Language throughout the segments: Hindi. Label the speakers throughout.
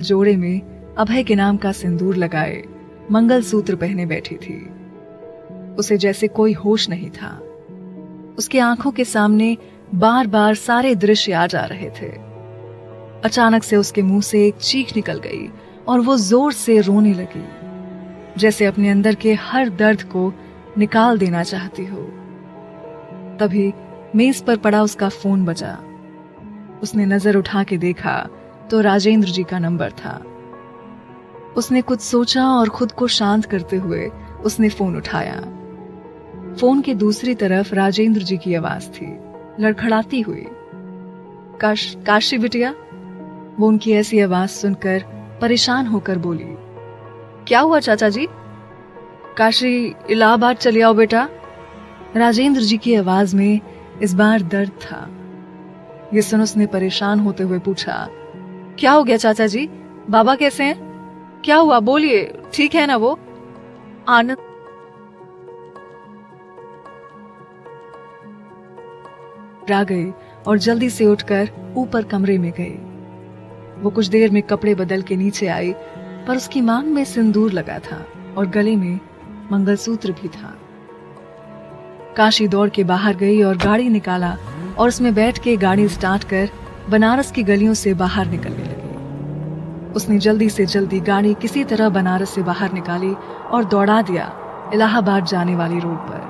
Speaker 1: जोड़े में अभय के नाम का सिंदूर लगाए मंगलसूत्र पहने बैठी थी। उसे जैसे कोई होश नहीं था। उसकी आंखों के सामने बार बार सारे दृश्य आ जा रहे थे। अचानक से उसके मुंह से एक चीख निकल गई और वो जोर से रोने लगी, जैसे अपने अंदर के हर दर्द को निकाल देना चाहती हो। तभी मेज पर पड़ा उसका फोन बजा। उसने नजर उठा के देखा तो राजेंद्र जी का नंबर था। उसने कुछ सोचा और खुद को शांत करते हुए उसने फोन उठाया। फोन के दूसरी तरफ राजेंद्र जी की आवाज थी, लड़खड़ाती हुई। काशी बिटिया। वो उनकी ऐसी आवाज सुनकर परेशान होकर बोली, क्या हुआ चाचा जी? काशी, इलाहाबाद चले आओ बेटा। राजेंद्र जी की आवाज में इस बार दर्द था। ये सुन उसने परेशान होते हुए पूछा, क्या हो गया चाचा जी? बाबा कैसे हैं? क्या हुआ, बोलिए, ठीक है ना वो? आनंद आ गई और जल्दी से उठकर ऊपर कमरे में गई। वो कुछ देर में कपड़े बदल के नीचे आई, पर उसकी मांग में सिंदूर लगा था और गले में मंगलसूत्र भी था। काशी दौड़ के बाहर गई और गाड़ी निकाला और उसमें बैठ के गाड़ी स्टार्ट कर बनारस की गलियों से बाहर निकलने लगी। उसने जल्दी से जल्दी गाड़ी किसी तरह बनारस से बाहर निकाली और दौड़ा दिया इलाहाबाद जाने वाली रोड पर।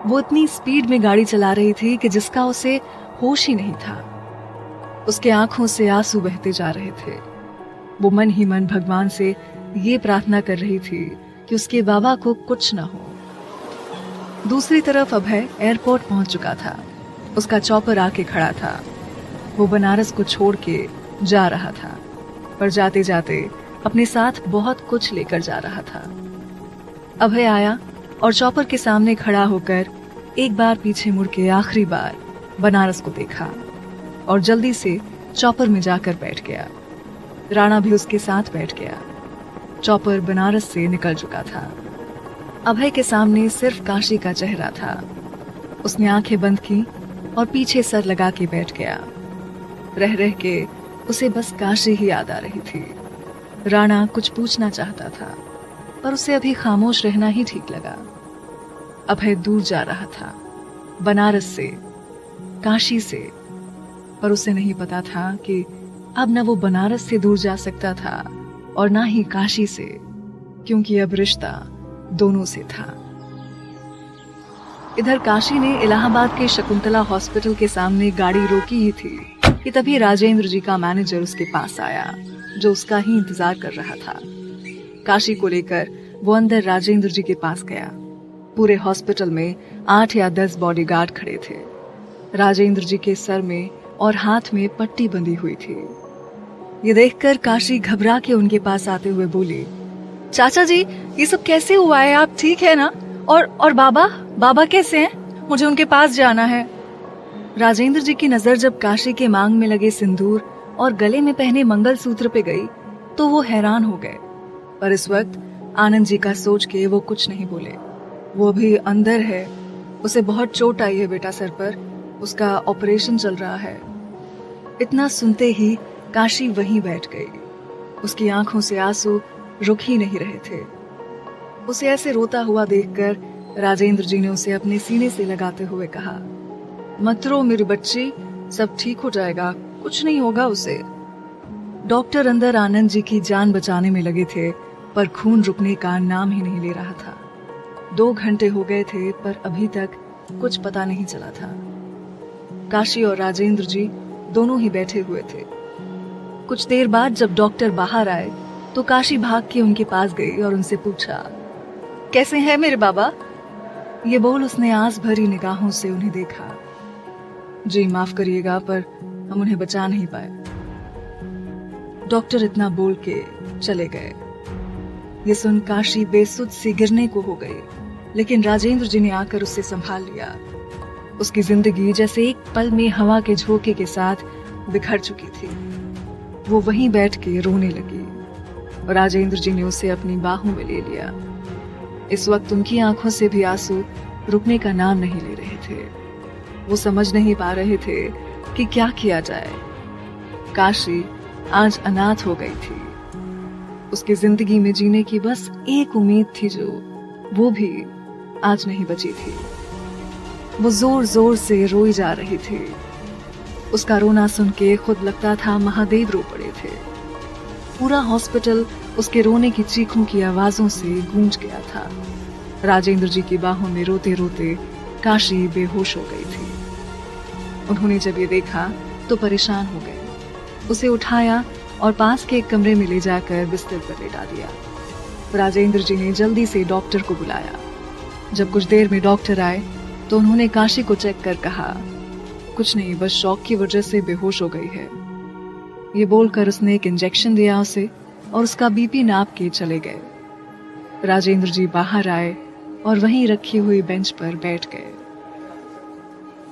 Speaker 1: वो इतनी स्पीड में गाड़ी चला रही थी कि जिसका उसे होश ही नहीं था। उसके आंखों से आंसू बहते जा रहे थे। वो मन ही मन भगवान से ये प्रार्थना कर रही थी कि उसके बाबा को कुछ न हो। दूसरी तरफ अभय एयरपोर्ट पहुंच चुका था। उसका चॉपर आके खड़ा था। वो बनारस को छोड़ के जा रहा था, पर जाते जाते अपने साथ बहुत कुछ लेकर जा रहा था। अभय आया और चॉपर के सामने खड़ा होकर एक बार पीछे मुड़ के आखिरी बार बनारस को देखा और जल्दी से चॉपर में जाकर बैठ गया। राणा भी उसके साथ बैठ गया। चॉपर बनारस से निकल चुका था। अभय के सामने सिर्फ काशी का चेहरा था। उसने आंखें बंद की और पीछे सर लगा के बैठ गया। रह रह के उसे बस काशी ही याद आ रही थी। राणा कुछ पूछना चाहता था, पर उसे अभी खामोश रहना ही ठीक लगा। अभय दूर जा रहा था, बनारस से, काशी से, पर उसे नहीं पता था कि अब न वो बनारस से दूर जा सकता था और ना ही काशी से, क्योंकि अब रिश्ता दोनों से था। इधर काशी ने इलाहाबाद के शकुंतला हॉस्पिटल के सामने गाड़ी रोकी ही थी कि तभी राजेंद्र जी का मैनेजर उसके पास आया, जो उसका ही इंतजार कर रहा था। काशी को लेकर वो अंदर राजेंद्र जी के पास गया। पूरे हॉस्पिटल में 8 या 10 बॉडीगार्ड खड़े थे। राजेंद्र जी के सर में और हाथ में पट्टी बंधी हुई थी। ये देखकर काशी घबरा के उनके पास आते हुए बोली, चाचा जी, ये सब कैसे हुआ है? आप ठीक है ना? और बाबा कैसे हैं? मुझे उनके पास जाना है। राजेंद्र जी की नजर जब काशी के मांग में लगे सिंदूर और गले में पहने मंगलसूत्र पे गई तो वो हैरान हो गए, पर इस वक्त आनंद जी का सोच के वो कुछ नहीं बोले। वो अभी अंदर है, उसे बहुत चोट आई है बेटा सर पर, उसका ऑपरेशन चल रहा है। इतना सुनते ही काशी वहीं बैठ गई। उसकी आंखों से आंसू रुक ही नहीं रहे थे। उसे ऐसे रोता हुआ देखकर राजेंद्र जी ने उसे अपने सीने से लगाते हुए कहा, मत रो मेरी बच्ची, सब ठीक हो जाएगा, कुछ नहीं होगा उसे। डॉक्टर अंदर आनंद जी की जान बचाने में लगे थे, पर खून रुकने का नाम ही नहीं ले रहा था। 2 घंटे हो गए थे, पर अभी तक कुछ पता नहीं चला था। काशी और राजेंद्र जी दोनों ही बैठे हुए थे। कुछ देर बाद जब डॉक्टर बाहर आए तो काशी भाग के उनके पास गई और उनसे पूछा, कैसे हैं मेरे बाबा? ये बोल उसने आस भरी निगाहों से उन्हें देखा। जी माफ करिएगा, पर हम उन्हें बचा नहीं पाए। डॉक्टर इतना बोल के चले गए। ये सुन काशी बेसुध सी गिरने को हो गई, लेकिन राजेंद्र जी ने आकर उससे संभाल लिया। उसकी जिंदगी जैसे एक पल में हवा के झोंके के साथ बिखर चुकी थी। वो वहीं बैठ के रोने लगी और राजेंद्र जी ने उसे अपनी बाहों में ले लिया। इस वक्त उनकी आंखों से भी आंसू रुकने का नाम नहीं ले रहे थे। वो समझ नहीं पा रहे थे कि क्या किया जाए। काशी आज अनाथ हो गई थी। उसकी जिंदगी में जीने की बस एक उम्मीद थी, जो वो भी आज नहीं बची थी। वो जोर जोर से रोई जा रही थी। उसका रोना सुन के खुद लगता था महादेव रो पड़े थे। पूरा हॉस्पिटल उसके रोने की चीखों की आवाजों से गूंज गया था। राजेंद्र जी की बाहों में रोते रोते काशी बेहोश हो गई थी। उन्होंने जब ये देखा तो परेशान हो गए। उसे उठाया और पास के एक कमरे में ले जाकर बिस्तर पर लेटा दिया। राजेंद्र जी ने जल्दी से डॉक्टर को बुलाया। जब कुछ देर में डॉक्टर आए तो उन्होंने काशी को चेक कर कहा, कुछ नहीं, बस शॉक की वजह से बेहोश हो गई है। ये बोलकर उसने एक इंजेक्शन दिया उसे और उसका बीपी नाप के चले गए। राजेंद्र जी बाहर आए और वहीं रखी हुई बेंच पर बैठ गए।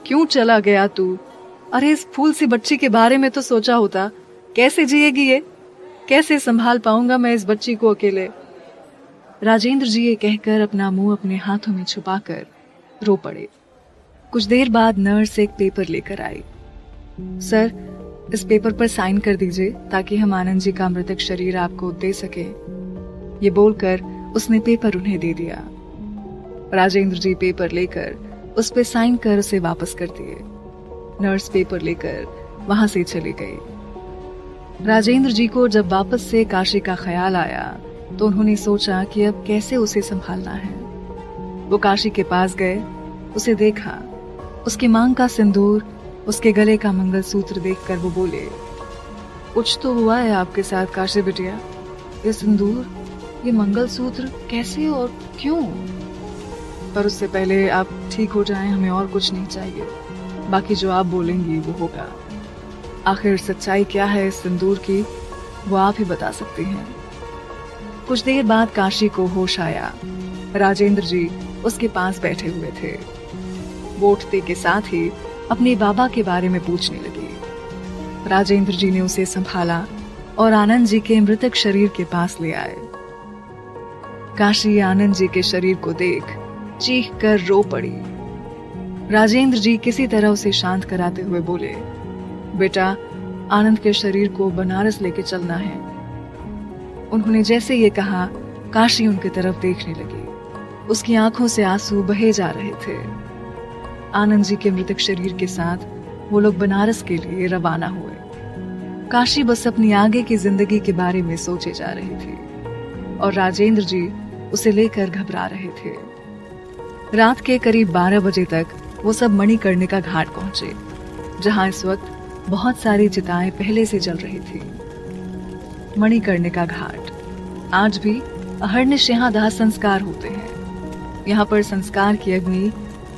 Speaker 1: क्यों चला गया तू? अरे इस फूल सी बच्ची के बारे में तो सोचा होता। कैसे जिएगी ये? कैसे संभाल पाऊंगा मैं इस बच्ची को अकेले? राजेंद्र जी ये कहकर अपना मुंह अपने हाथों में छुपाकर रो पड़े। कुछ देर बाद नर्स एक पेपर लेकर आई। सर, इस पेपर पर साइन कर दीजिए ताकि हम आनंद जी का मृतक शरीर आपको दे सके। ये बोलकर उसने पेपर उन्हें दे दिया। राजेंद्र जी पेपर लेकर उस पे साइन कर उसे वापस कर दिए। नर्स पेपर लेकर वहां से चली गई। राजेंद्र जी को जब वापस से काशी का ख्याल आया तो उन्होंने सोचा कि अब कैसे उसे संभालना है। वो काशी के पास गए, उसे देखा। उसकी मांग का सिंदूर, उसके गले का मंगलसूत्र देखकर वो बोले, कुछ तो हुआ है आपके साथ काशी बिटिया। ये सिंदूर, ये मंगलसूत्र कैसे और क्यों? पर उससे पहले आप ठीक हो जाएं, हमें और कुछ नहीं चाहिए। बाकी जो आप बोलेंगी वो होगा। आखिर सच्चाई क्या है इस सिंदूर की, वो आप ही बता सकती हैं। कुछ देर बाद काशी को होश आया। राजेंद्र जी उसके पास बैठे हुए थे। वो उठते के साथ ही अपने बाबा के बारे में पूछने लगी। राजेंद्र जी ने उसे संभाला और आनंद जी के मृतक शरीर के पास ले आए। काशी आनंद जी के शरीर को देख चीख कर रो पड़ी। राजेंद्र जी किसी तरह उसे शांत कराते हुए बोले, बेटा, आनंद के शरीर को बनारस लेके चलना है। उन्होंने जैसे ये कहा, काशी उनकी तरफ देखने लगी। उसकी आंखों से आंसू बहे जा रहे थे। आनंद जी के मृतक शरीर के साथ वो लोग बनारस के लिए रवाना हुए। काशी बस अपनी आगे की जिंदगी के बारे में सोचे जा रही थी और राजेंद्र जी उसे लेकर घबरा रहे थे। रात के करीब 12 बजे तक वो सब मणिकर्णिका घाट पहुंचे, जहां इस वक्त बहुत सारी चिताएं पहले से जल रही थी। मणिकर्णिका घाट आज भी अहर्निश यहाँ दाह संस्कार होते हैं। यहाँ पर संस्कार की अग्नि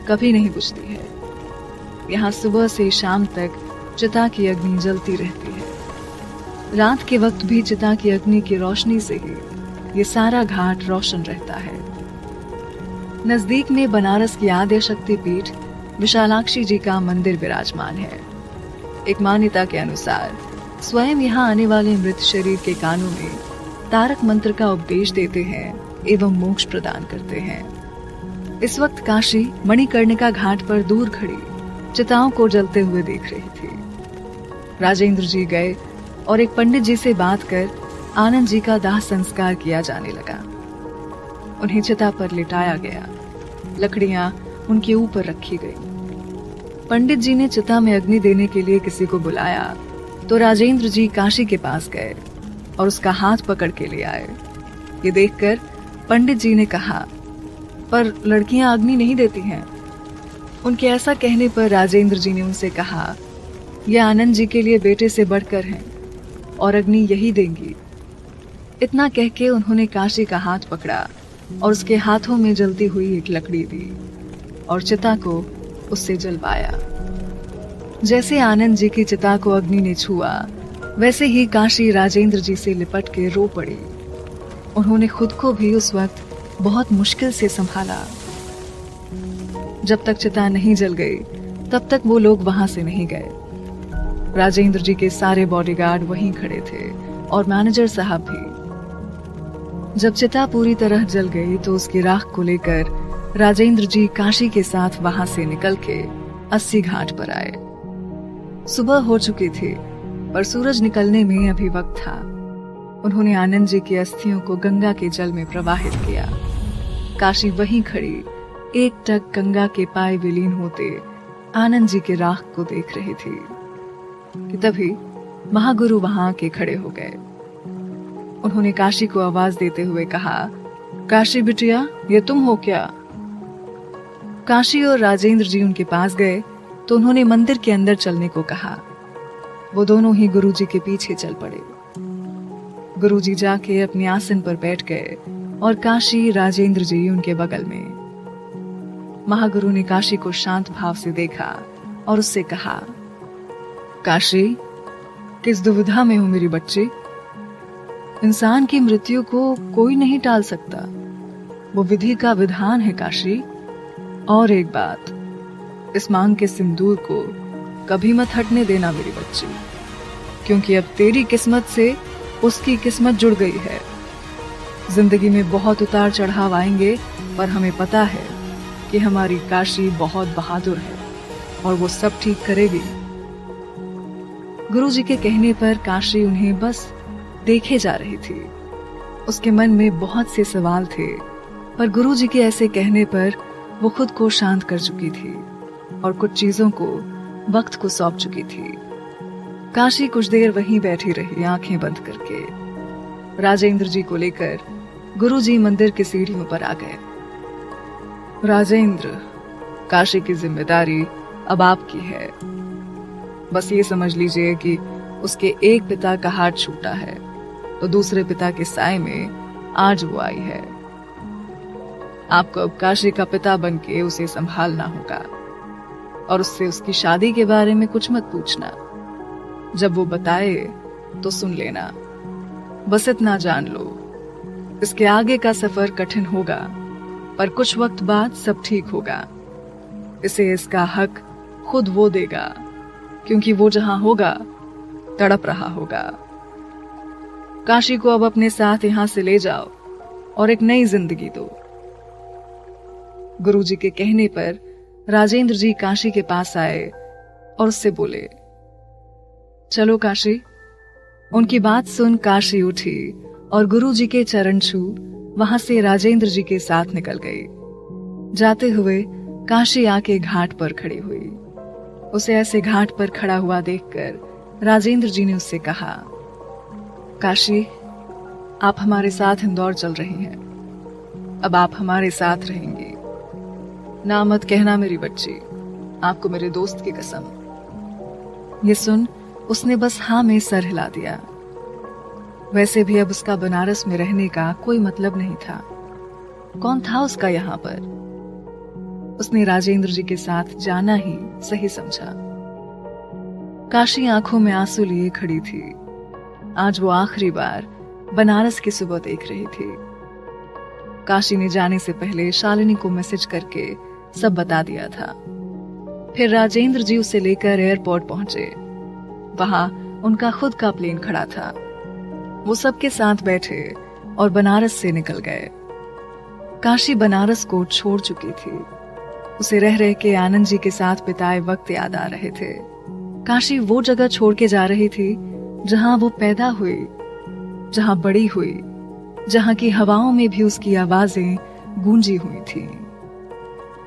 Speaker 1: कभी नहीं बुझती है। यहाँ सुबह से शाम तक चिता की अग्नि जलती रहती है। रात के वक्त भी चिता की अग्नि की रोशनी से ही ये सारा घाट रोशन रहता है। नजदीक में बनारस की आद्य शक्ति पीठ विशालाक्षी जी का मंदिर विराजमान है। एक मान्यता के अनुसार स्वयं यहाँ आने वाले मृत शरीर के कानों में तारक मंत्र का उपदेश देते हैं एवं मोक्ष प्रदान करते हैं। इस वक्त काशी मणिकर्णिका घाट पर दूर खड़ी चिताओं को जलते हुए देख रही थी। राजेंद्र जी गए और एक पंडित जी से बात कर आनंद जी का दाह संस्कार किया जाने लगा। उन्हें चिता पर लिटाया गया। लकड़ियां उनके ऊपर रखी गई। पंडित जी ने चिता में अग्नि देने के लिए किसी को बुलाया तो राजेंद्र जी काशी के पास गए और उसका हाथ पकड़ के ले आए। ये देखकर पंडित जी ने कहा, पर लड़कियां अग्नि नहीं देती हैं। उनके ऐसा कहने पर राजेंद्र जी ने उनसे कहा, यह आनंद जी के लिए बेटे से बढ़कर हैं और अग्नि यही देंगी। इतना कह के उन्होंने काशी का हाथ पकड़ा और उसके हाथों में जलती हुई एक लकड़ी दी और चिता को उससे जलवाया। जैसे आनंद जी की चिता को अग्नि ने छुआ, वैसे ही काशी राजेंद्र जी से लिपट के रो पड़ी। उन्होंने खुद को भी उस वक्त बहुत मुश्किल से संभाला। जब तक चिता नहीं जल गई तब तक वो लोग वहां से नहीं गए। राजेंद्र जी के सारे बॉडीगार्ड वहीं खड़े थे और मैनेजर साहब भी। जब चिता पूरी तरह जल गई तो उसकी राख को लेकर राजेंद्र जी काशी के साथ वहां से निकल के 80 घाट पर आए। सुबह हो चुकी थी। पर सूरज निकलने में अभी वक्त था। उन्होंने आनंद जी की अस्थियों को गंगा के जल में प्रवाहित किया। काशी वहीं खड़ी एकटक गंगा के पाए विलीन होते आनंद जी के राख को देख रही थी कि तभी महागुरु वहां आके खड़े हो गए। उन्होंने काशी को आवाज देते हुए कहा, काशी बिटिया, ये तुम हो क्या? काशी और राजेंद्र जी उनके पास गए तो उन्होंने मंदिर के अंदर चलने को कहा। वो दोनों ही गुरुजी के पीछे चल पड़े। गुरुजी जाके अपने आसन पर बैठ गए और काशी राजेंद्र जी उनके बगल में। महागुरु ने काशी को शांत भाव से देखा और उससे कहा, काशी, किस दुविधा में हो मेरी बच्ची? इंसान की मृत्यु को कोई नहीं टाल सकता, वो विधि का विधान है काशी। और एक बात, इस मांग के सिंदूर को कभी मत हटने देना मेरी बच्ची, क्योंकि अब तेरी किस्मत से उसकी किस्मत जुड़ गई है। जिंदगी में बहुत उतार चढ़ाव आएंगे, पर हमें पता है कि हमारी काशी बहुत बहादुर है और वो सब ठीक करेगी। गुरुजी के कहने पर काशी उन्हें बस देखे जा रही थी। उसके मन में बहुत से सवाल थे, पर गुरुजी के ऐसे कहने पर वो खुद को शांत कर चुकी थी और कुछ चीजों को वक्त को सौंप चुकी थी। काशी कुछ देर वहीं बैठी रही, आंखें बंद करके। राजेंद्र जी को लेकर गुरुजी मंदिर की सीढ़ियों पर आ गए। राजेंद्र, काशी की जिम्मेदारी अब आपकी है। बस ये समझ लीजिए कि उसके एक पिता का हाथ छूटा है तो दूसरे पिता के साए में आज वो आई है। आपको अब काशी का पिता बनके उसे संभालना होगा और उससे उसकी शादी के बारे में कुछ मत पूछना। जब वो बताए तो सुन लेना। बस इतना जान लो, इसके आगे का सफर कठिन होगा, पर कुछ वक्त बाद सब ठीक होगा। इसे इसका हक खुद वो देगा, क्योंकि वो जहां होगा तड़प रहा होगा। काशी को अब अपने साथ यहां से ले जाओ और एक नई जिंदगी दो। गुरुजी के कहने पर राजेंद्र जी काशी के पास आए और उससे बोले, चलो काशी। उनकी बात सुन काशी उठी और गुरुजी के चरण छू वहां से राजेंद्र जी के साथ निकल गई। जाते हुए काशी आके घाट पर खड़ी हुई। उसे ऐसे घाट पर खड़ा हुआ देखकर राजेंद्र जी ने उससे कहा, काशी, आप हमारे साथ इंदौर चल रही हैं। अब आप हमारे साथ रहेंगी। ना मत कहना मेरी बच्ची, आपको मेरे दोस्त की कसम। ये सुन उसने बस हाँ में सर हिला दिया। वैसे भी अब उसका बनारस में रहने का कोई मतलब नहीं था। कौन था उसका यहाँ पर? उसने राजेंद्र जी के साथ जाना ही सही समझा। काशी आंखों में आंसू लिए खड़ी थी। आज वो आखिरी बार बनारस की सुबह देख रही थी। काशी ने जाने से पहले शालिनी को मैसेज करके सब बता दिया था। फिर राजेंद्र जी उसे लेकर एयरपोर्ट पहुंचे। वहां उनका खुद का प्लेन खड़ा था। वो सबके साथ बैठे और बनारस से निकल गए। काशी बनारस को छोड़ चुकी थी। उसे रह रह के आनंद जी के साथ बिताए वक्त याद आ रहे थे। काशी वो जगह छोड़ के जा रही थी जहां वो पैदा हुई, जहां बड़ी हुई, जहां की हवाओं में भी उसकी आवाजें गूंजी हुई थी।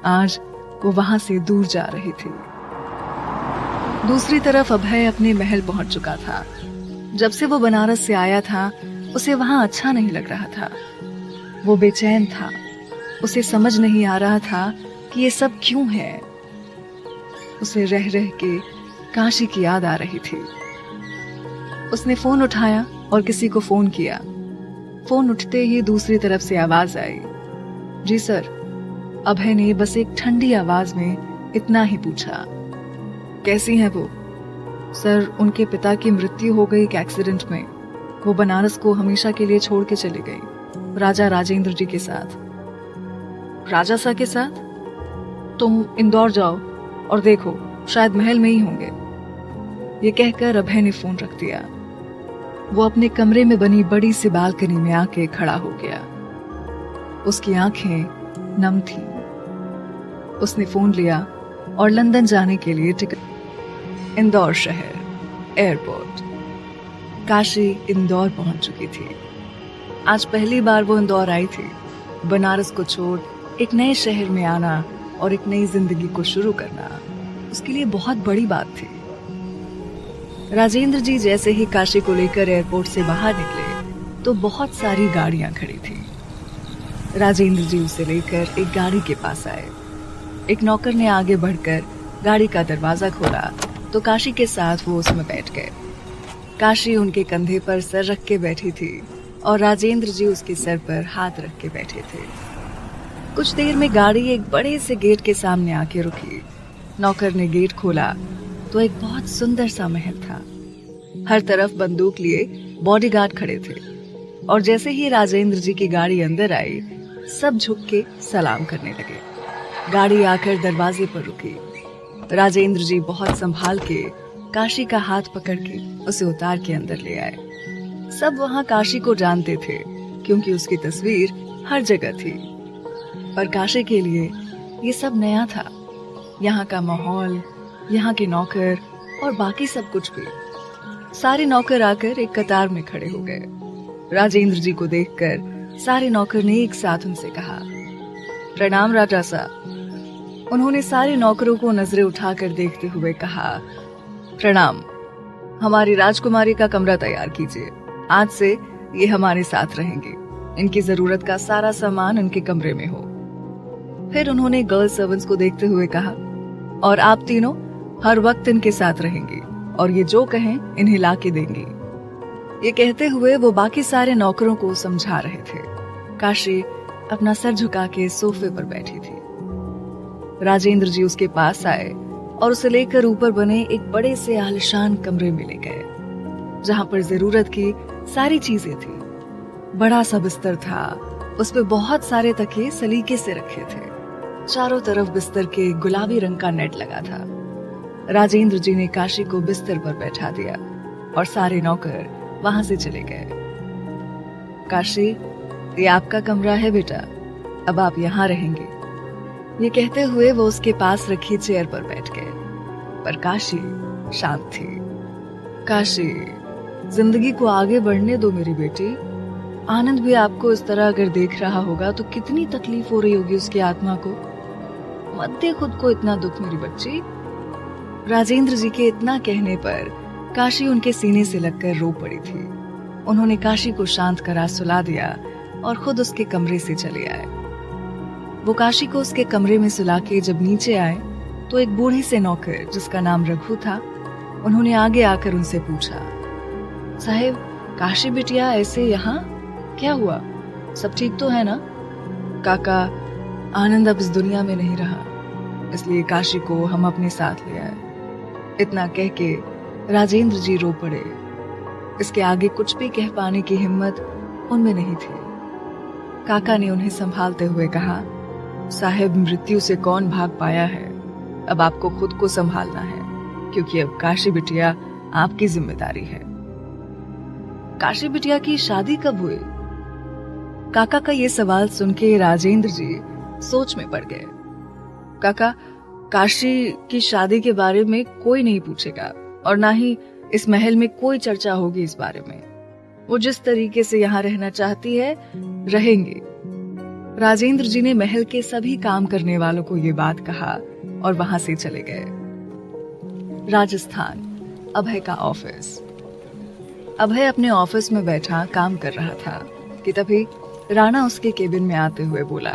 Speaker 1: आज वो वहां से दूर जा रही थी। दूसरी तरफ अभय अपने महल पहुंच चुका था। जब से वो बनारस से आया था उसे वहां अच्छा नहीं लग रहा था। वो बेचैन था। उसे समझ नहीं आ रहा था कि ये सब क्यों है। उसे रह रह के काशी की याद आ रही थी। उसने फोन उठाया और किसी को फोन किया। फोन उठते ही दूसरी तरफ से आवाज आई, जी सर। अभय ने बस एक ठंडी आवाज में इतना ही पूछा, कैसी हैं वो? सर, उनके पिता की मृत्यु हो गई एक एक्सीडेंट में। वो बनारस को हमेशा के लिए छोड़ के चले गई, राजा राजेंद्र जी के साथ। राजा सा के साथ? तुम इंदौर जाओ और देखो, शायद महल में ही होंगे। ये कहकर अभय ने फोन रख दिया। वो अपने कमरे में बनी बड़ी सी बालकनी में आके खड़ा हो गया। उसकी आंखें नम थीं। उसने फोन लिया और लंदन जाने के लिए टिकट। इंदौर शहर, एयरपोर्ट। काशी इंदौर पहुंच चुकी थी। आज पहली बार वो इंदौर आई थी। बनारस को छोड़ एक नए शहर में आना और एक नई जिंदगी को शुरू करना उसके लिए बहुत बड़ी बात थी। राजेंद्र जी जैसे ही काशी को लेकर एयरपोर्ट से बाहर निकले तो बहुत सारी गाड़ियां खड़ी थी। राजेंद्र जी उसे लेकर एक गाड़ी के पास आए। एक नौकर ने आगे बढ़कर गाड़ी का दरवाजा खोला तो काशी के साथ वो उसमें बैठ गए। काशी उनके कंधे पर सर रख के बैठी थी और राजेंद्र जी उसके सर पर हाथ रख के बैठे थे। कुछ देर में गाड़ी एक बड़े से गेट के सामने आके रुकी। नौकर ने गेट खोला तो एक बहुत सुंदर सा महल था। हर तरफ बंदूक लिए बॉडीगार्ड खड़े थे और जैसे ही राजेंद्र जी की गाड़ी अंदर आई सब झुक के सलाम करने लगे। गाड़ी आकर दरवाजे पर रुकी। राजेंद्र जी बहुत संभाल के काशी का हाथ पकड़ के उसे उतार के अंदर ले आए। सब वहां काशी को जानते थे क्योंकि उसकी तस्वीर हर जगह थी, पर काशी के लिए ये सब नया था। यहाँ का माहौल, यहाँ के नौकर और बाकी सब कुछ भी। सारे नौकर आकर एक कतार में खड़े हो गए। राजेंद्र जी को देखकर सारे नौकर ने एक साथ उनसे कहा, प्रणाम राजा साहब। उन्होंने सारे नौकरों को नजरें उठाकर देखते हुए कहा, प्रणाम। हमारी राजकुमारी का कमरा तैयार कीजिए। आज से ये हमारे साथ रहेंगे। इनकी जरूरत का सारा सामान इनके कमरे में हो। फिर उन्होंने गर्ल सर्वेंट्स को देखते हुए कहा, और आप तीनों हर वक्त इनके साथ रहेंगी और ये जो कहें इन्हें ला के देंगी। ये कहते हुए वो बाकी सारे नौकरों को समझा रहे थे। काशी अपना सर झुका के सोफे पर बैठी थी। राजेंद्र जी उसके पास आए और उसे लेकर ऊपर बने एक बड़े से आलीशान कमरे में ले गए, जहां पर जरूरत की सारी चीजें थी। बड़ा सा बिस्तर था, उस पे बहुत सारे तकिए सलीके से रखे थे। चारों तरफ बिस्तर के गुलाबी रंग का नेट लगा था। राजेंद्र जी ने काशी को बिस्तर पर बैठा दिया और सारे नौकर वहां से चले गए। काशी, ये आपका कमरा है बेटा, अब आप यहाँ रहेंगे। ये कहते हुए वो उसके पास रखी चेयर पर बैठ गए, पर काशी शांत थी। काशी, जिंदगी को आगे बढ़ने दो मेरी बेटी। आनंद भी आपको इस तरह अगर देख रहा होगा तो कितनी तकलीफ हो रही होगी उसकी आत्मा को। मत दे खुद को इतना दुख मेरी बच्ची। राजेंद्र जी के इतना कहने पर काशी उनके सीने से लगकर रो पड़ी थी। उन्होंने काशी को शांत करा सुला दिया और खुद उसके कमरे से चले आए। वो काशी को उसके कमरे में सुला के जब नीचे आए तो एक बूढ़े से नौकर जिसका नाम रघु था, उन्होंने आगे आकर उनसे पूछा, साहेब, काशी बिटिया ऐसे यहाँ क्या हुआ? सब ठीक तो है ना? काका, आनंद अब इस दुनिया में नहीं रहा, इसलिए काशी को हम अपने साथ ले आए। इतना कह के राजेंद्र जी रो पड़े। इसके आगे कुछ भी कह पाने की हिम्मत उनमें नहीं थी। काका ने उन्हें संभालते हुए कहा, साहेब, मृत्यु से कौन भाग पाया है? अब आपको खुद को संभालना है, क्योंकि अब काशी बिटिया आपकी जिम्मेदारी है। काशी बिटिया की शादी कब हुई? काका का ये सवाल सुन के राजेंद्र जी सोच में पड़ गए। काका, काशी की शादी के बारे में कोई नहीं पूछेगा और ना ही इस महल में कोई चर्चा होगी इस बारे में। वो जिस तरीके से यहाँ रहना चाहती है रहेंगे। राजेंद्र जी ने महल के सभी काम करने वालों को ये बात कहा और वहां से चले गए। राजस्थान, अभय का ऑफिस। अभय अपने ऑफिस में बैठा काम कर रहा था कि तभी राणा उसके केबिन में आते हुए बोला,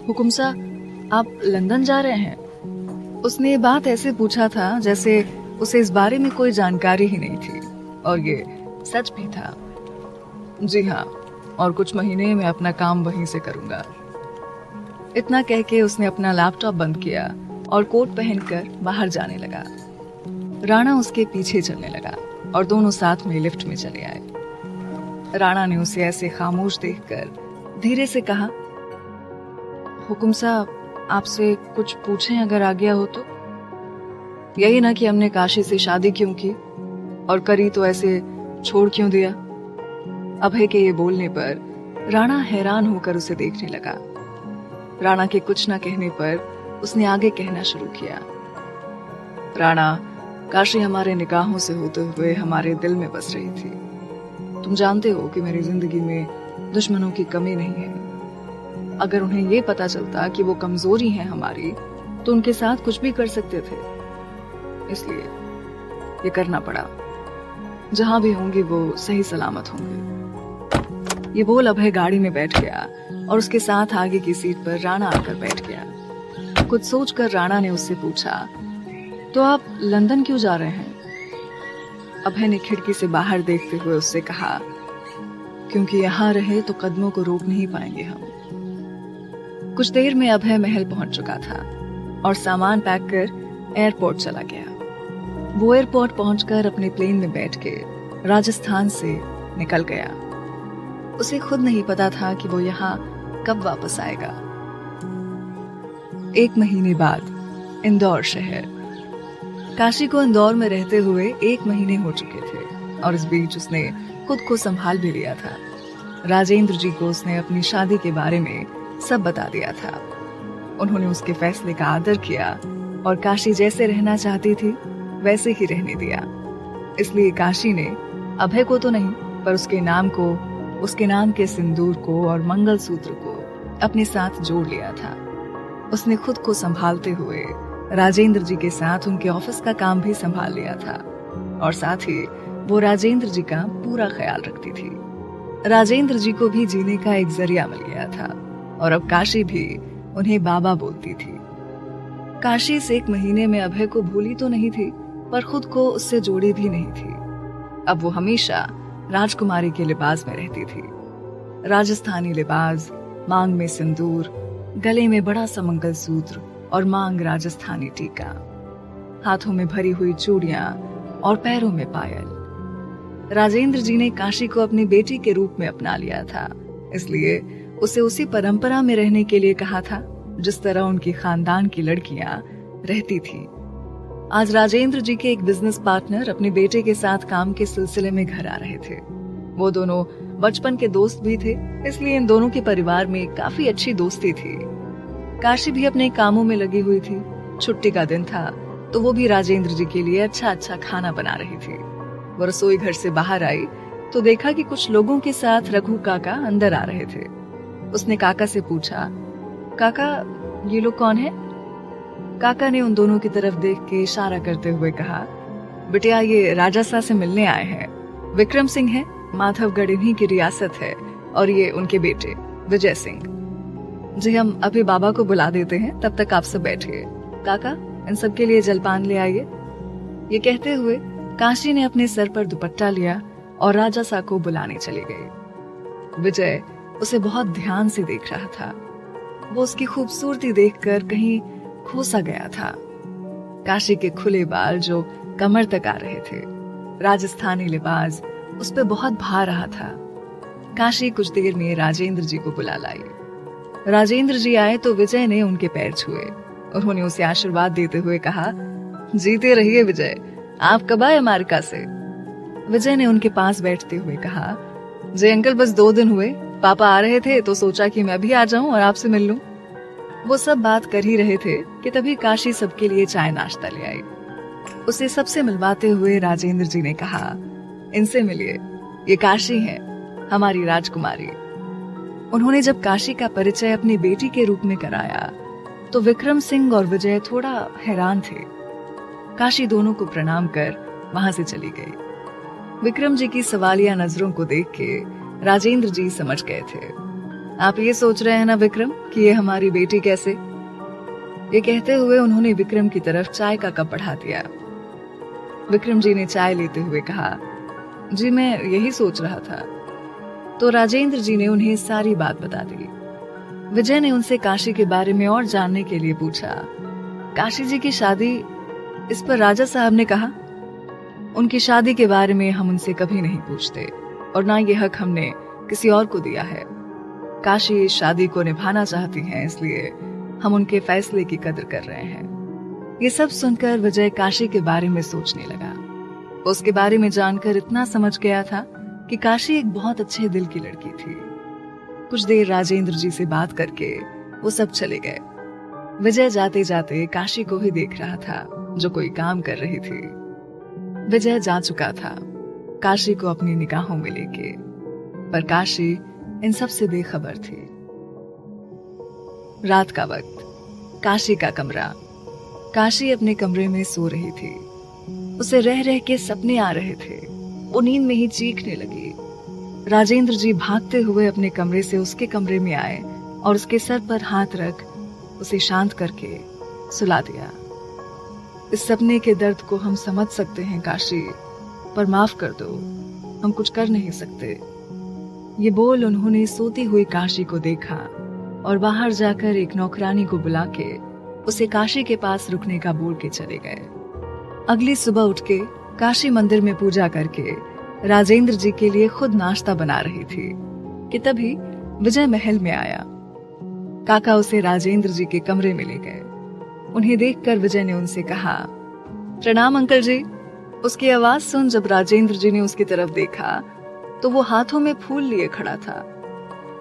Speaker 1: हुकुम सा, आप लंदन जा रहे हैं? उसने ये बात ऐसे पूछा था जैसे उसे इस बारे में कोई जानकारी ही नहीं थी, और ये सच भी था। जी हाँ, और कुछ महीने में अपना काम वहीं से करूंगा। इतना कह के उसने अपना लैपटॉप बंद किया और कोट पहनकर बाहर जाने लगा। राणा उसके पीछे चलने लगा और दोनों साथ में लिफ्ट में चले आए। राणा ने उसे ऐसे खामोश देखकर धीरे से कहा, हुकुम साहब, आपसे कुछ पूछें अगर आज्ञा हो तो? यही ना कि हमने काशी से शादी क्यों की, और करी तो ऐसे छोड़ क्यों दिया? अभय के ये बोलने पर राणा हैरान होकर उसे देखने लगा। राणा के कुछ न कहने पर उसने आगे कहना शुरू किया, राणा, काशी हमारे निगाहों से होते हुए हमारे दिल में बस रही थी। तुम जानते हो कि मेरी जिंदगी में दुश्मनों की कमी नहीं है। अगर उन्हें ये पता चलता कि वो कमजोरी है हमारी, तो उनके साथ कुछ भी कर सकते थे। इसलिए ये करना पड़ा। जहां भी होंगे वो सही सलामत होंगे। ये बोल अभय गाड़ी में बैठ गया और उसके साथ आगे की सीट पर राणा आकर बैठ गया। कुछ सोचकर राणा ने उससे पूछा, तो आप लंदन क्यों जा रहे हैं? अभय ने खिड़की से बाहर देखते हुए उससे कहा, क्योंकि यहाँ रहे तो कदमों को रोक नहीं पाएंगे हम। कुछ देर में अभय महल पहुंच चुका था और सामान पैक कर एयरपोर्ट चला गया। वो एयरपोर्ट पहुंचकर अपने प्लेन में बैठ के राजस्थान से निकल गया। उसे खुद नहीं पता था कि वो यहाँ कब वापस आएगा। 1 महीने बाद इंदौर शहर। काशी को इंदौर में रहते हुए 1 महीने हो चुके थे और इस बीच उसने खुद को संभाल भी लिया था। राजेंद्र जी को उसने अपनी शादी के बारे में सब बता दिया था। उन्होंने उसके फैसले का आदर किया और काशी जैसे रहना चाहती थी वैसे ही रहने दिया। इसलिए काशी ने अभय को तो नहीं, पर उसके नाम के सिंदूर को और मंगलसूत्र को अपने साथ जोड़ लिया था। उसने खुद को संभालते हुए राजेंद्र जी के साथ उनके ऑफिस का काम भी संभाल लिया था और साथ ही वो राजेंद्र जी का पूरा ख्याल रखती थी। राजेंद्र जी को भी जीने का एक जरिया मिल गया था और अब काशी भी उन्हें बाबा बोलती थी। काशी इस 1 महीने में अभय को भूली तो नहीं थी, पर खुद को उससे जोड़ी भी नहीं थी। अब वो हमेशा राजकुमारी के लिबास में रहती थी। राजस्थानी लिबास, मांग में सिंदूर, गले में बड़ा सा मंगलसूत्र और मांग राजस्थानी टीका, हाथों में भरी हुई चूड़ियां और पैरों में पायल। राजेंद्र जी ने काशी को अपनी बेटी के रूप में अपना लिया था, इसलिए उसे उसी परंपरा में रहने के लिए कहा था जिस तरह उनकी खानदान की लड़कियां रहती थी। आज राजेंद्र जी के एक बिजनेस पार्टनर अपने बेटे के साथ काम के सिलसिले में घर आ रहे थे। वो दोनों बचपन के दोस्त भी थे, इसलिए इन दोनों के परिवार में काफी अच्छी दोस्ती थी। काशी भी अपने कामों में लगी हुई थी। छुट्टी का दिन था तो वो भी राजेंद्र जी के लिए अच्छा खाना बना रही थी। वो रसोई घर से बाहर आई तो देखा कि कुछ लोगों के साथ रघु काका अंदर आ रहे थे। उसने काका से पूछा, काका ये लोग कौन है? काका ने उन दोनों की तरफ देख के इशारा करते हुए कहा, बिटिया ये राजासा से मिलने आए हैं। विक्रम सिंह है, माधवगढ़ इन्हीं की रियासत है, और ये उनके बेटे विजय सिंह। जी हम अभी बाबा को बुला देते हैं, तब तक आप सब बैठिए। काका इन सब के लिए जलपान ले आइए। ये कहते हुए काशी ने अपने सर पर दुपट्टा लिया और राजासा को बुलाने चली गई। विजय उसे बहुत ध्यान से देख रहा था। वो उसकी खूबसूरती देखकर कहीं खो सा गया था। काशी के खुले बाल जो कमर तक आ रहे थे, राजस्थानी लिबास उस पे बहुत भा रहा था। काशी कुछ देर में राजेंद्र जी को बुला लाई। राजेंद्र जी आए तो विजय ने उनके पैर छुए। उन्होंने उसे आशीर्वाद देते हुए कहा, जीते रहिए विजय, आप कब आए अमेरिका से? विजय ने उनके पास बैठते हुए कहा, जी अंकल बस 2 दिन हुए, पापा आ रहे थे तो सोचा कि मैं भी आ जाऊं और आपसे मिल लूं। वो सब बात कर ही रहे थे कि तभी काशी सबके लिए चाय नाश्ता ले आई। उसे सबसे मिलवाते हुए राजेंद्र जी ने कहा, इनसे मिलिए, ये काशी है, हमारी राजकुमारी। उन्होंने जब काशी का परिचय अपनी बेटी के रूप में कराया तो विक्रम सिंह और विजय थोड़ा हैरान थे। काशी दोनों को प्रणाम कर वहां से चली गई। विक्रम जी की सवालिया नजरों को देख के राजेंद्र जी समझ गए थे। आप ये सोच रहे हैं ना विक्रम कि ये हमारी बेटी कैसे? ये कहते हुए उन्होंने विक्रम की तरफ चाय का कप बढ़ा दिया। विक्रम जी ने चाय लेते हुए कहा, जी मैं यही सोच रहा था। तो राजेंद्र जी ने उन्हें सारी बात बता दी। विजय ने उनसे काशी के बारे में और जानने के लिए पूछा। काशी जी की शादी, इस पर राजा साहब ने कहा, उनकी शादी के बारे में हम उनसे कभी नहीं पूछते और ना ये हक हमने किसी और को दिया है। काशी इस शादी को निभाना चाहती हैं, इसलिए हम उनके फैसले की कदर कर रहे हैं। ये सब सुनकर विजय काशी के बारे में सोचने लगा। उसके बारे में जानकर इतना समझ गया था कि काशी एक बहुत अच्छे दिल की लड़की थी। कुछ देर राजेंद्र जी से बात करके वो सब चले गए। विजय जाते जाते काशी को ही देख रहा था जो कोई काम कर रही थी। विजय जा चुका था काशी को अपनी निगाहों में लेके, पर काशी इन सब से बेखबर थी। रात का वक्त, काशी का कमरा। काशी अपने कमरे में सो रही थी। उसे रह रह के सपने आ रहे थे। वो नींद में ही चीखने लगी। राजेंद्र जी भागते हुए अपने कमरे से उसके कमरे में आए और उसके सर पर हाथ रख उसे शांत करके सुला दिया। इस सपने के दर्द को हम समझ सकते हैं काशी, पर माफ कर दो, हम कुछ कर नहीं सकते। ये बोल उन्होंने सोती हुई काशी को देखा और बाहर जाकर एक नौकरानी को बुला के उसे काशी के पास रुकने का बोल के चले गए। अगली सुबह उठ के काशी मंदिर में पूजा करके राजेंद्र जी के लिए खुद नाश्ता बना रही थी कि तभी विजय महल में आया। काका उसे राजेंद्र जी के कमरे में ले गए। उन्हें देखकर विजय ने उनसे कहा, प्रणाम अंकल जी। उसकी आवाज सुन जब राजेंद्र जी ने उसकी तरफ देखा तो वो हाथों में फूल लिए खड़ा था।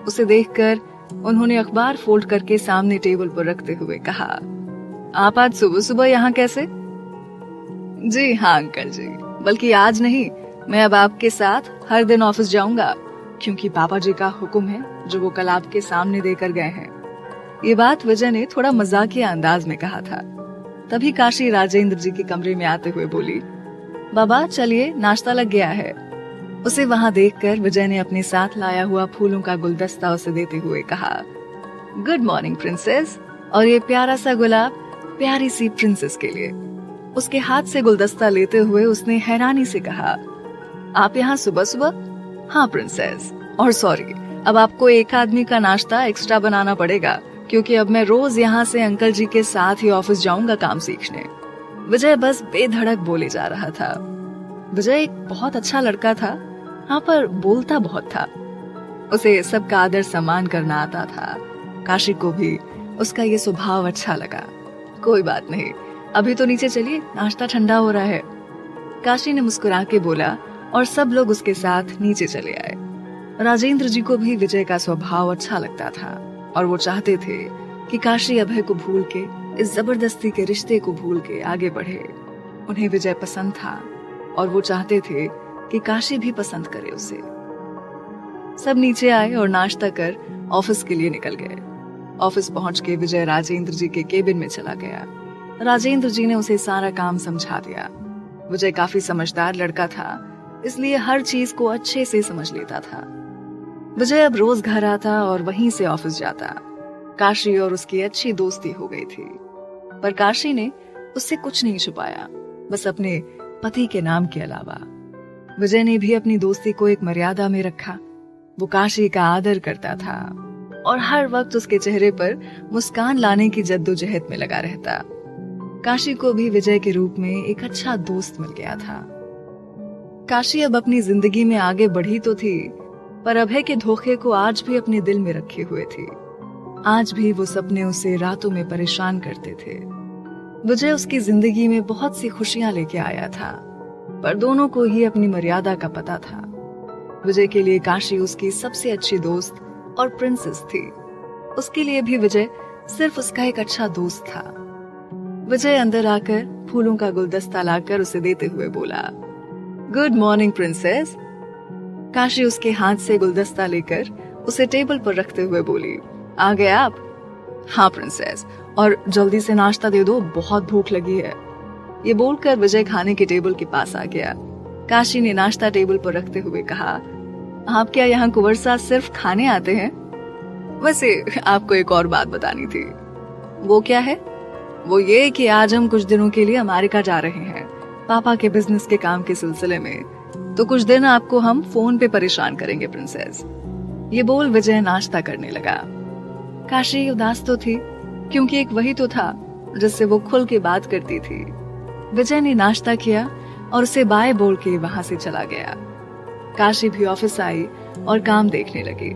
Speaker 1: उसे देखकर उन्होंने अखबार फोल्ड करके सामने टेबल पर रखते हुए कहा, आप आज सुबह सुबह यहाँ कैसे? जी हाँ अंकल जी, बल्कि आज नहीं, मैं अब आपके साथ हर दिन ऑफिस जाऊंगा, क्योंकि पापा जी का हुक्म है जो वो कल आपके सामने देकर गए हैं। ये बात विजय ने थोड़ा मजाकिया अंदाज में कहा था। तभी काशी राजेंद्र जी के कमरे में आते हुए बोली, बाबा चलिए नाश्ता लग गया है। उसे वहां देखकर विजय ने अपने साथ लाया हुआ फूलों का गुलदस्ता उसे देते हुए कहा, गुड मॉर्निंग प्रिंसेस, और ये प्यारा सा गुलाब प्यारी सी प्रिंसेस के लिए। उसके हाथ से गुलदस्ता लेते हुए उसने हैरानी से कहा, आप यहाँ सुबह सुबह? हाँ प्रिंसेस, और सॉरी, अब आपको एक आदमी का नाश्ता एक्स्ट्रा बनाना पड़ेगा, क्योंकि अब मैं रोज यहाँ से अंकल जी के साथ ही ऑफिस जाऊंगा काम सीखने। विजय बस बेधड़क बोले जा रहा था। विजय एक बहुत अच्छा लड़का था, हाँ, पर बोलता बहुत था। उसे सबका आदर सम्मान करना आता था। काशी को भी उसका ये स्वभाव अच्छा लगा। कोई बात नहीं, अभी तो नीचे चलिए, नाश्ता ठंडा हो रहा है। काशी ने मुस्कुरा के बोला और सब लोग उसके साथ नीचे चले आए। राजेंद्र जी को भी विजय का स्वभाव अच्छा लगता था और वो चाहते थे कि काशी अभय को भूल के, इस जबरदस्ती के रिश्ते को भूल के आगे बढ़े। उन्हें विजय पसंद था और वो चाहते थे कि काशी भी पसंद करे उसे। सब नीचे आए और नाश्ता कर ऑफिस के लिए निकल गए। ऑफिस पहुंच के विजय राजेंद्र जी के केबिन में चला गया। राजेंद्र जी ने उसे सारा काम समझा दिया। विजय काफी समझदार लड़का था, इसलिए हर चीज को अच्छे से समझ लेता था। विजय अब रोज घर आता और वहीं से ऑफिस जाता। काशी और उसकी अच्छी दोस्ती हो गई थी, पर काशी ने उससे कुछ नहीं छुपाया, बस अपने पति के नाम के अलावा। विजय ने भी अपनी दोस्ती को एक मर्यादा में रखा। वो काशी का आदर करता था और हर वक्त उसके चेहरे पर मुस्कान लाने की जद्दोजहद में लगा रहता। काशी को भी विजय के रूप में एक अच्छा दोस्त मिल गया था। काशी अब अपनी जिंदगी में आगे बढ़ी तो थी, पर अभय के धोखे को आज भी अपने दिल में रखे हुए थी। आज भी वो सपने उसे रातों में परेशान करते थे। विजय उसकी जिंदगी में बहुत सी खुशियां लेके आया था, पर दोनों को ही अपनी मर्यादा का पता था। विजय के लिए काशी उसकी सबसे अच्छी दोस्त और प्रिंसेस थी। उसके लिए भी विजय सिर्फ उसका एक अच्छा दोस्त था। विजय अंदर आकर फूलों का गुलदस्ता लाकर उसे देते हुए बोला, गुड मॉर्निंग प्रिंसेस। काशी उसके हाथ से गुलदस्ता लेकर उसे टेबल पर रखते हुए बोली, आ गए आप? हाँ प्रिंसेस, और जल्दी से नाश्ता दे दो, बहुत भूख लगी है। ये बोलकर विजय खाने के टेबल के पास आ गया। काशी ने नाश्ता टेबल पर रखते हुए कहा, आप क्या यहाँ कुंवर साहब सिर्फ खाने आते हैं? वैसे आपको एक और बात बतानी थी। वो क्या है? वो ये कि आज हम कुछ दिनों के लिए अमेरिका जा रहे हैं, पापा के बिजनेस के काम के सिलसिले में, तो कुछ दिन आपको हम फोन पे परेशान करेंगे प्रिंसेस। ये बोल विजय नाश्ता करने लगा। काशी उदास तो थी, क्योंकि एक वही तो था जिससे वो खुल के बात करती थी। विजय ने नाश्ता किया और उसे बाय बोल के वहां से चला गया। काशी भी ऑफिस आई और काम देखने लगी।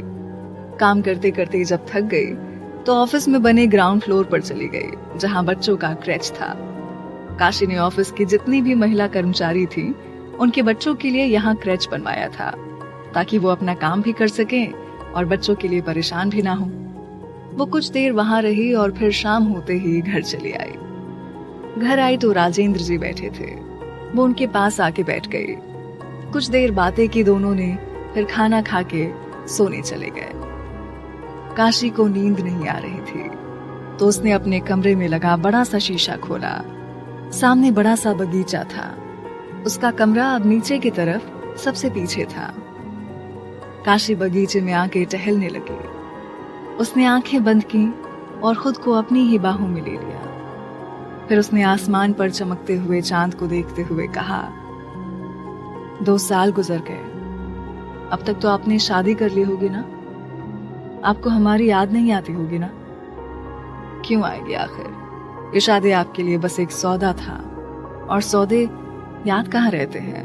Speaker 1: काम करते करते जब थक गई तो ऑफिस में बने ग्राउंड फ्लोर पर चली गई, जहां बच्चों का क्रैच था। काशी ने ऑफिस की जितनी भी महिला कर्मचारी थी, उनके बच्चों के लिए यहाँ क्रैच बनवाया था, ताकि वो अपना काम भी कर सकें और बच्चों के लिए परेशान भी ना हो। वो कुछ देर वहां रही और फिर शाम होते ही घर चली आई। घर आई तो राजेंद्र जी बैठे थे। वो उनके पास आके बैठ गई। कुछ देर बातें की दोनों ने, फिर खाना खा के सोने चले गए। काशी को नींद नहीं आ रही थी तो उसने अपने कमरे में लगा बड़ा सा शीशा खोला। सामने बड़ा सा बगीचा था। उसका कमरा अब नीचे की तरफ सबसे पीछे था। काशी बगीचे में आके टहलने लगी। उसने आंखें बंद की और खुद को अपनी ही बाहों में ले लिया। फिर उसने आसमान पर चमकते हुए चांद को देखते हुए कहा, 2 साल गुजर गए, अब तक तो आपने शादी कर ली होगी ना? आपको हमारी याद नहीं आती होगी ना? क्यों आएगी आखिर? ये शादी आपके लिए बस एक सौदा था, और सौदे याद कहाँ रहते हैं।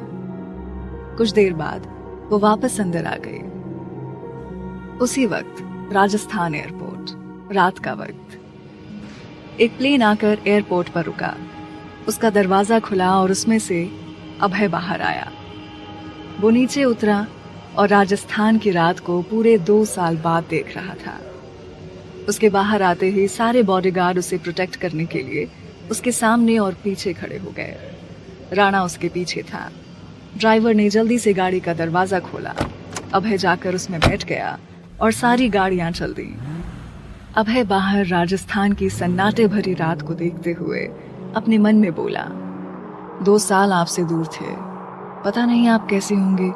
Speaker 1: कुछ देर बाद वो वापस अंदर आ गई। उसी वक्त राजस्थान एयरपोर्ट, रात का वक्त। एक प्लेन आकर एयरपोर्ट पर रुका। उसका दरवाजा खुला और उसमें से अभय बाहर आया। वो नीचे उतरा और राजस्थान की रात को पूरे 2 साल बाद देख रहा था। उसके बाहर आते ही सारे बॉडीगार्ड उसे प्रोटेक्ट करने के लिए उसके सामने और पीछे खड़े हो गए। राणा उसके पीछे था। ड्राइवर ने जल्दी से गाड़ी का दरवाजा खोला। अभय जाकर उसमें बैठ गया और सारी गाड़ियां चल दी। अभय बाहर राजस्थान की सन्नाटे भरी रात को देखते हुए अपने मन में बोला, 2 साल आपसे दूर थे, पता नहीं आप कैसे होंगे।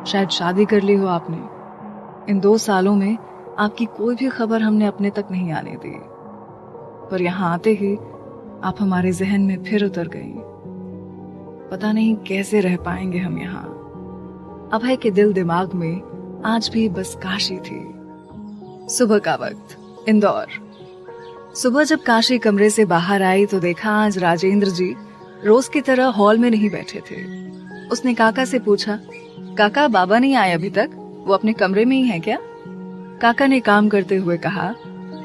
Speaker 1: शायद शादी कर ली हो आपने। इन 2 सालों में आपकी कोई भी खबर हमने अपने तक नहीं आने दी, पर यहाँ आते ही आप हमारे जहन में फिर उतर गई। पता नहीं कैसे रह पाएंगे हम यहाँ। अभय के दिल दिमाग में आज भी बस काशी थी। सुबह का वक्त, इंदौर। सुबह जब काशी कमरे से बाहर आई तो देखा आज राजेंद्र जी रोज की तरह हॉल में नहीं बैठे थे। उसने काका से पूछा, काका बाबा नहीं आए अभी तक? वो अपने कमरे में ही है क्या? काका ने काम करते हुए कहा,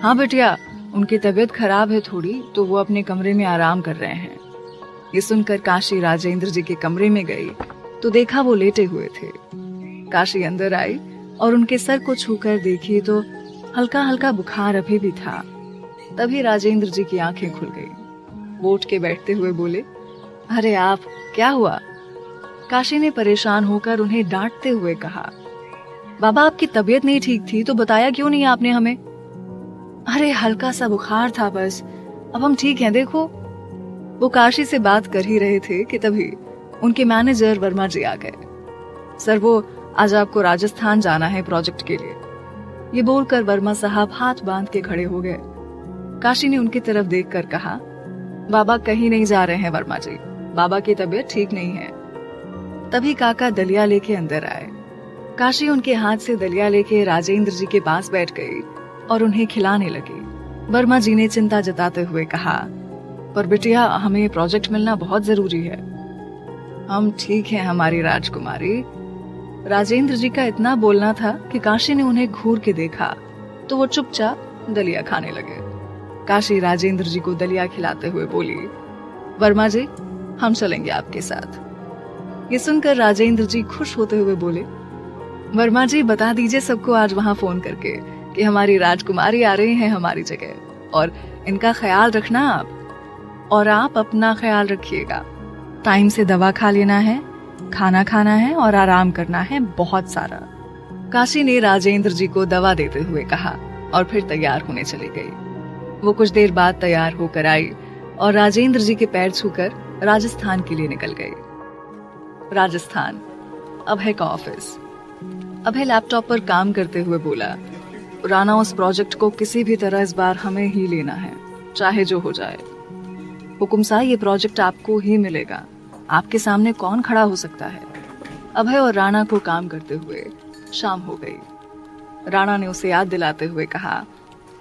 Speaker 1: हाँ बेटिया, उनकी तबीयत खराब है थोड़ी, तो वो अपने कमरे में आराम कर रहे हैं। ये सुनकर काशी राजेंद्र जी के कमरे में गई तो देखा वो लेटे हुए थे। काशी अंदर आई और उनके सर को छूकर देखी तो हल्का हल्का बुखार अभी भी था। तभी राजेंद्र जी की आंखें खुल गई। वो उठ के बैठते हुए बोले, अरे आप, क्या हुआ? काशी ने परेशान होकर उन्हें डांटते हुए कहा, बाबा आपकी तबीयत नहीं ठीक थी तो बताया क्यों नहीं आपने हमें? अरे हल्का सा बुखार था बस, अब हम ठीक हैं देखो। वो काशी से बात कर ही रहे थे कि तभी उनके मैनेजर वर्मा जी आ गए। सर, वो आज आपको राजस्थान जाना है प्रोजेक्ट के लिए। ये बोलकर वर्मा साहब हाथ बांध के खड़े हो गए। काशी ने उनकी तरफ देखकर कहा, बाबा कहीं नहीं जा रहे हैं वर्मा जी, बाबा की तबीयत ठीक नहीं है। तभी काका दलिया लेके अंदर आए। काशी उनके हाथ से दलिया लेके राजेंद्र जी के पास बैठ गई और उन्हें खिलाने लगी। वर्मा जी ने चिंता जताते हुए कहा, पर बिटिया हमें प्रोजेक्ट मिलना बहुत जरूरी है। हम ठीक हैं हमारी राजकुमारी। राजेंद्र जी का इतना बोलना था कि काशी ने उन्हें घूर के देखा तो वो चुपचाप दलिया खाने लगे। काशी राजेंद्र जी को दलिया खिलाते हुए बोली, वर्मा जी हम चलेंगे आपके साथ। ये सुनकर राजेंद्र जी खुश होते हुए बोले, वर्मा जी बता दीजिए सबको आज वहां फोन करके कि हमारी राजकुमारी आ रही है हमारी जगह, और इनका ख्याल रखना आप, और आप अपना ख्याल रखिएगा। टाइम से दवा खा लेना है, खाना खाना है और आराम करना है बहुत सारा। काशी ने राजेंद्र जी को दवा देते हुए कहा और फिर तैयार होने चली गई। वो कुछ देर बाद तैयार होकर आई और राजेंद्र जी के पैर छूकर राजस्थान के लिए निकल गई। राजस्थान, अभय का ऑफिस। अभय लैपटॉप पर काम करते हुए बोला, राणा उस प्रोजेक्ट को किसी भी तरह इस बार हमें ही लेना है, चाहे जो हो जाए। हुकुम साहब, ये प्रोजेक्ट आपको ही मिलेगा, आपके सामने कौन खड़ा हो सकता है। अभय और राणा को काम करते हुए शाम हो गई। राणा ने उसे याद दिलाते हुए कहा,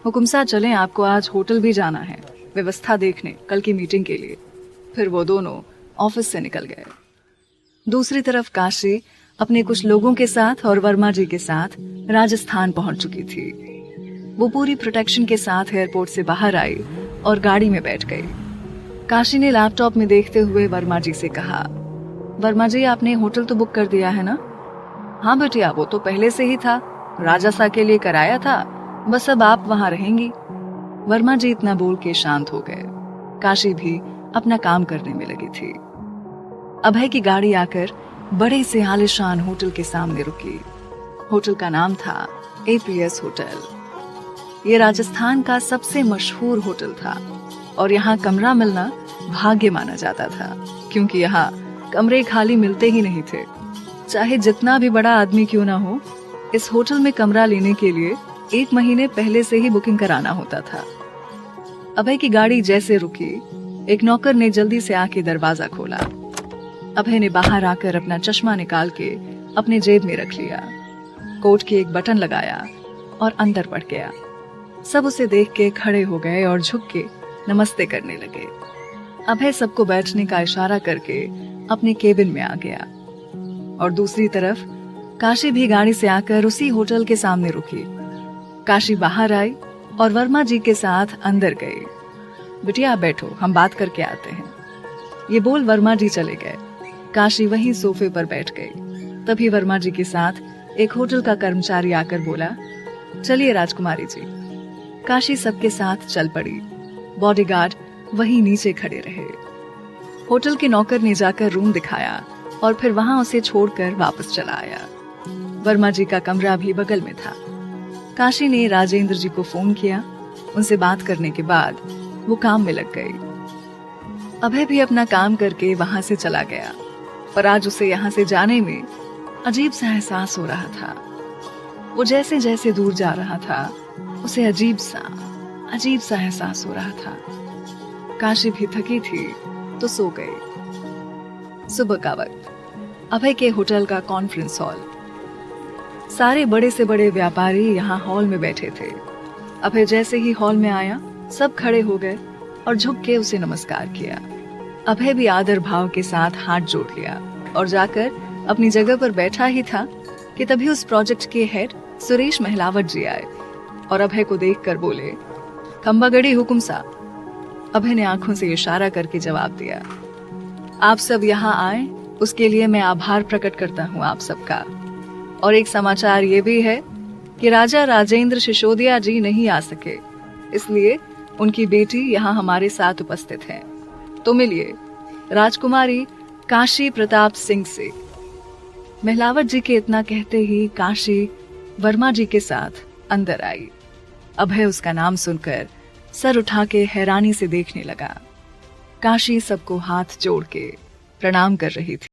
Speaker 1: हुकुम साहब चलें, आपको आज होटल भी जाना है व्यवस्था देखने कल की मीटिंग के लिए। फिर वो दोनों ऑफिस से निकल गए। दूसरी तरफ काशी अपने कुछ लोगों के साथ और वर्मा जी के साथ राजस्थान पहुंच चुकी थी। वो पूरी प्रोटेक्शन के साथ एयरपोर्ट से बाहर आई और गाड़ी में बैठ गई। काशी ने लैपटॉप में देखते हुए वर्मा जी से कहा, वर्मा जी आपने होटल तो बुक कर दिया है ना? हाँ बेटिया, वो तो पहले से ही था, राजसा के लिए कराया था, बस अब आप वहां रहेंगी। वर्मा जी इतना बोल के शांत हो गए। काशी भी अपना काम करने में लगी थी। अभय की गाड़ी आकर बड़े से आलीशान होटल के सामने रुकी। होटल का नाम था एपीएस होटल। ये राजस्थान का सबसे मशहूर होटल था और यहाँ कमरा मिलना भाग्य माना जाता था, क्योंकि यहाँ कमरे खाली मिलते ही नहीं थे। चाहे जितना भी बड़ा आदमी क्यों ना हो, इस होटल में कमरा लेने के लिए 1 महीने पहले से ही बुकिंग कराना होता था। अभय की गाड़ी जैसे रुकी, एक नौकर ने जल्दी से आके दरवाजा खोला। अभय ने बाहर आकर अपना चश्मा निकाल के अपने जेब में रख लिया, कोट की एक बटन लगाया और अंदर बढ़ गया। सब उसे देख के खड़े हो गए और झुक के नमस्ते करने लगे। अभय सबको बैठने का इशारा करके अपने केबिन में आ गया और दूसरी तरफ काशी भी गाड़ी से आकर उसी होटल के सामने रुकी। काशी बाहर आई और वर्मा जी के साथ अंदर गई। बिटिया बैठो, हम बात करके आते हैं। ये बोल वर्मा जी चले गए। काशी वहीं सोफे पर बैठ गई। तभी वर्मा जी के साथ एक होटल का कर्मचारी आकर बोला, चलिए राजकुमारी जी। काशी सबके साथ चल पड़ी। बॉडीगार्ड वहीं नीचे खड़े रहे। होटल के नौकर ने जाकर रूम दिखाया और फिर वहां उसे छोड़कर वापस चला आया। वर्मा जी का कमरा भी बगल में था। काशी ने राजेंद्र जी को फोन किया। उनसे बात करने के बाद वो काम में लग गई। अभय भी अपना काम करके वहां से चला गया, पर आज उसे यहाँ से जाने में अजीब सा एहसास हो रहा था। वो जैसे जैसे दूर जा रहा था, उसे अजीब सा एहसास हो रहा था। काशी भी थकी थी तो सो गई। सुबह का वक्त, अभय के होटल का कॉन्फ्रेंस हॉल। सारे बड़े से बड़े व्यापारी यहाँ हॉल में बैठे थे। अभय जैसे ही हॉल में आया, सब खड़े हो गए और झुक के उसे नमस्कार किया। अभय भी आदर भाव के साथ हाथ जोड़ लिया और जाकर अपनी जगह पर बैठा ही था कि तभी उस प्रोजेक्ट के हेड सुरेश महलावत जी आए और अभय को देखकर बोले, खंबागड़ी हुकुम साहब। अभय ने आंखों से इशारा करके जवाब दिया, आप सब यहाँ आए उसके लिए मैं आभार प्रकट करता हूँ आप सबका। और एक समाचार ये भी है कि राजा राजेंद्र सिसोदिया जी नहीं आ सके, इसलिए उनकी बेटी यहाँ हमारे साथ उपस्थित है। तो मिलिए राजकुमारी काशी प्रताप सिंह से। महलावत जी के इतना कहते ही काशी वर्मा जी के साथ अंदर आई। अभय उसका नाम सुनकर सर उठा के हैरानी से देखने लगा। काशी सबको हाथ जोड़ के प्रणाम कर रही थी।